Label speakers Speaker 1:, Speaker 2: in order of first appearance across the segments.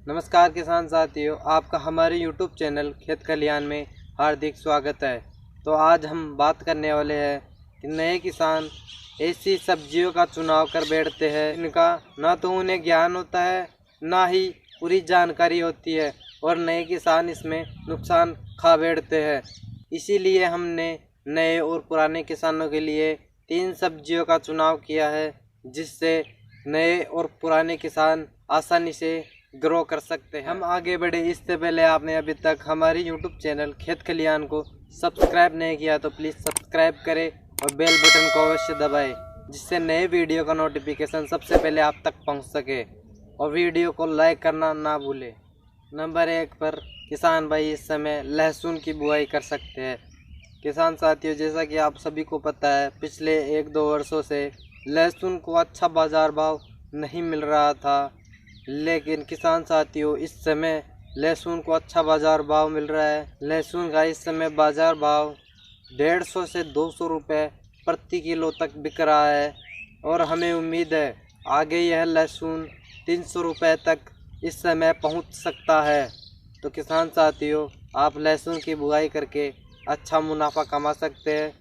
Speaker 1: नमस्कार किसान साथियों, आपका हमारे YouTube चैनल खेत खलियान में हार्दिक स्वागत है। तो आज हम बात करने वाले हैं कि नए किसान ऐसी सब्जियों का चुनाव कर बैठते हैं इनका ना तो उन्हें ज्ञान होता है ना ही पूरी जानकारी होती है और नए किसान इसमें नुकसान खा बैठते हैं। इसीलिए हमने नए और पुराने किसानों के लिए 3 सब्जियों का चुनाव किया है जिससे नए और पुराने किसान आसानी से ग्रो कर सकते हैं। हम आगे बढ़े इससे पहले आपने अभी तक हमारी YouTube चैनल खेत खलियान को सब्सक्राइब नहीं किया तो प्लीज़ सब्सक्राइब करें और बेल बटन को अवश्य दबाएं जिससे नए वीडियो का नोटिफिकेशन सबसे पहले आप तक पहुंच सके और वीडियो को लाइक करना ना भूलें। नंबर 1 पर किसान भाई इस समय लहसुन की बुआई कर सकते हैं। किसान साथियों, जैसा कि आप सभी को पता है पिछले 1-2 वर्षों से लहसुन को अच्छा बाज़ार भाव नहीं मिल रहा था, लेकिन किसान साथियों इस समय लहसुन को अच्छा बाज़ार भाव मिल रहा है। लहसुन का इस समय बाज़ार भाव 150 से 200 रुपये प्रति किलो तक बिक रहा है और हमें उम्मीद है आगे यह लहसुन 300 रुपये तक इस समय पहुंच सकता है। तो किसान साथियों, आप लहसुन की बुआई करके अच्छा मुनाफा कमा सकते हैं।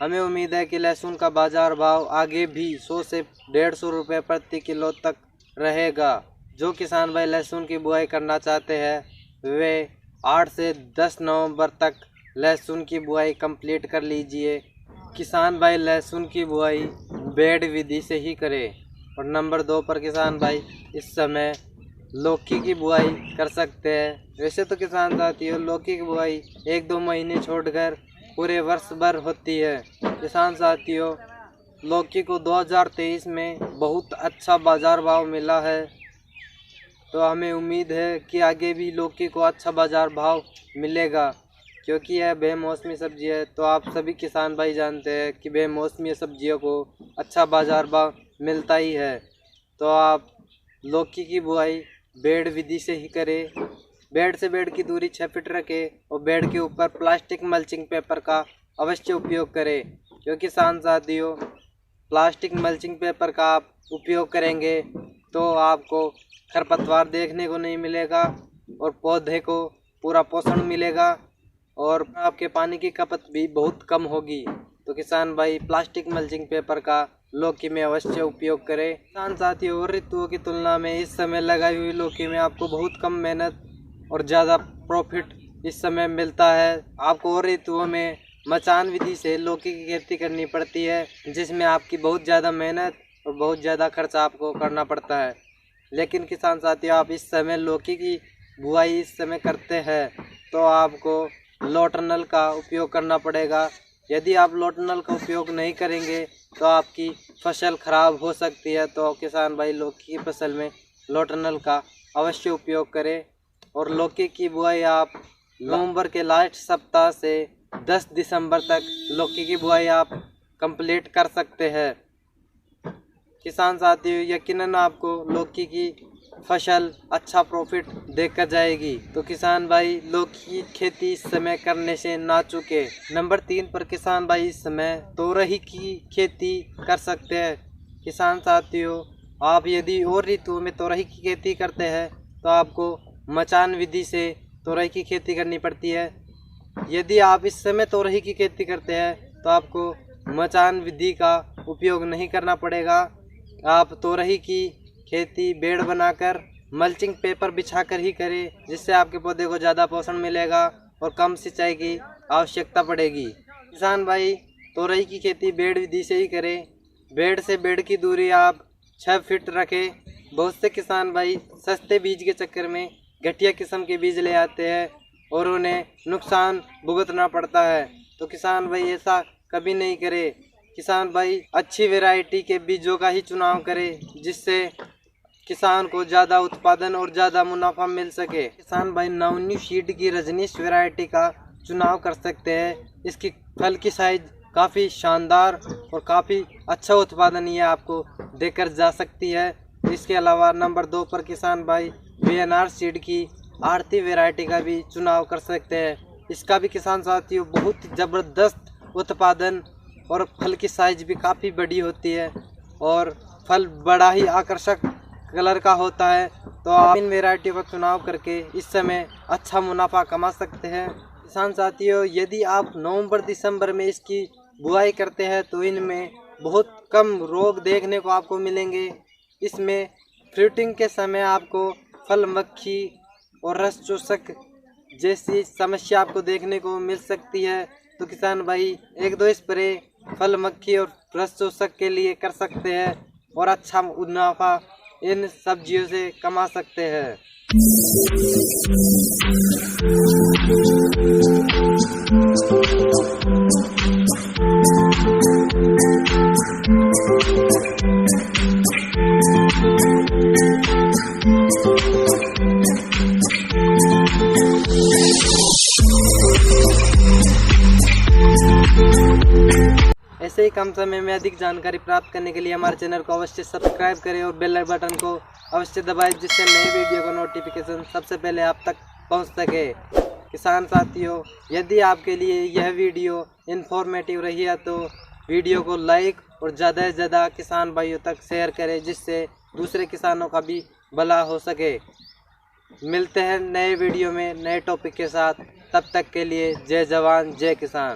Speaker 1: हमें उम्मीद है कि लहसुन का बाजार भाव आगे भी 100 से 150 रुपये प्रति किलो तक रहेगा। जो किसान भाई लहसुन की बुआई करना चाहते हैं वे 8 से 10 नवंबर तक लहसुन की बुआई कंप्लीट कर लीजिए। किसान भाई लहसुन की बुआई बेड विधि से ही करें। और नंबर 2 पर किसान भाई इस समय लौकी की बुआई कर सकते हैं। वैसे तो किसान साथियों लौकी की बुआई 1-2 महीने छोड़कर पूरे वर्ष भर होती है। किसान साथियों, लौकी को 2023 में बहुत अच्छा बाज़ार भाव मिला है, तो हमें उम्मीद है कि आगे भी लौकी को अच्छा बाज़ार भाव मिलेगा क्योंकि यह बेमौसमी सब्जी है। तो आप सभी किसान भाई जानते हैं कि बेमौसमी सब्जियों को अच्छा बाज़ार भाव मिलता ही है। तो आप लौकी की बुआई बेड विधि से ही करें। बेड से बेड की दूरी 6 फीट रखें और बेड के ऊपर प्लास्टिक मल्चिंग पेपर का अवश्य उपयोग करें क्योंकि किसान साथियों प्लास्टिक मल्चिंग पेपर का आप उपयोग करेंगे तो आपको खरपतवार देखने को नहीं मिलेगा और पौधे को पूरा पोषण मिलेगा और आपके पानी की खपत भी बहुत कम होगी। तो किसान भाई प्लास्टिक मल्चिंग पेपर का लौकी में अवश्य उपयोग करें। किसान साथियों, और ऋतुओं की तुलना में इस समय लगाई हुई लौकी में आपको बहुत कम मेहनत और ज़्यादा प्रॉफिट इस समय मिलता है। आपको और ऋतुओं में मचान विधि से लौकी की खेती करनी पड़ती है जिसमें आपकी बहुत ज़्यादा मेहनत और बहुत ज़्यादा खर्चा आपको करना पड़ता है। लेकिन किसान साथियों, आप इस समय लौकी की बुआई इस समय करते हैं तो आपको लॉटनल का उपयोग करना पड़ेगा। यदि आप लॉटनल का उपयोग नहीं करेंगे तो आपकी फसल खराब हो सकती है। तो किसान भाई लौकी की फसल में लॉटनल का अवश्य उपयोग करें। और लौकी की बुआई आप नवंबर के लास्ट सप्ताह से 10 दिसंबर तक लौकी की बुआई आप कंप्लीट कर सकते हैं। किसान साथियों, यकीनन आपको लौकी की फसल अच्छा प्रॉफिट देकर जाएगी। तो किसान भाई लौकी की खेती इस समय करने से ना चूके। नंबर 3 पर किसान भाई इस समय तोरई की खेती कर सकते हैं। किसान साथियों, आप यदि और ऋतुओं में तोरई की खेती करते हैं तो आपको मचान विधि से तोरई की खेती करनी पड़ती है। यदि आप इस समय तोरई की खेती करते हैं तो आपको मचान विधि का उपयोग नहीं करना पड़ेगा। आप तोरई की खेती बेड बनाकर मल्चिंग पेपर बिछाकर ही करें जिससे आपके पौधे को ज़्यादा पोषण मिलेगा और कम सिंचाई की आवश्यकता पड़ेगी। किसान भाई तोरई की खेती बेड विधि से ही करें। बेड से बेड की दूरी आप 6 फीट रखें। बहुत से किसान भाई सस्ते बीज के चक्कर में घटिया किस्म के बीज ले आते हैं और उन्हें नुकसान भुगतना पड़ता है। तो किसान भाई ऐसा कभी नहीं करे। किसान भाई अच्छी वैरायटी के बीजों का ही चुनाव करें जिससे किसान को ज़्यादा उत्पादन और ज़्यादा मुनाफा मिल सके। किसान भाई नवनी सीड की रजनीश वैरायटी का चुनाव कर सकते हैं। इसकी फल की साइज काफ़ी शानदार और काफ़ी अच्छा उत्पादन ये आपको देकर जा सकती है। इसके अलावा नंबर 2 पर किसान भाई VNR सीड की आरती वैरायटी का भी चुनाव कर सकते हैं। इसका भी किसान साथियों बहुत ही ज़बरदस्त उत्पादन और फल की साइज भी काफ़ी बड़ी होती है और फल बड़ा ही आकर्षक कलर का होता है। तो आप इन वैरायटियों का चुनाव करके इस समय अच्छा मुनाफा कमा सकते हैं। किसान साथियों, यदि आप नवंबर दिसंबर में इसकी बुआई करते हैं तो इनमें बहुत कम रोग देखने को आपको मिलेंगे। इसमें फ्रूटिंग के समय आपको फल मक्खी और रस चूसक जैसी समस्या आपको देखने को मिल सकती है। तो किसान भाई 1-2 स्प्रे फल मक्खी और रस चूसक के लिए कर सकते हैं और अच्छा मुनाफा इन सब्जियों से कमा सकते हैं। ऐसे ही कम समय में अधिक जानकारी प्राप्त करने के लिए हमारे चैनल को अवश्य सब्सक्राइब करें और बेल बटन को अवश्य दबाएं, जिससे नए वीडियो का नोटिफिकेशन सबसे पहले आप तक पहुंच सके। किसान साथियों, यदि आपके लिए यह वीडियो इन्फॉर्मेटिव रही है तो वीडियो को लाइक और ज़्यादा से ज़्यादा किसान भाइयों तक शेयर करें, जिससे दूसरे किसानों का भी भला हो सके। मिलते हैं नए वीडियो में नए टॉपिक के साथ, तब तक के लिए जय जवान जय किसान।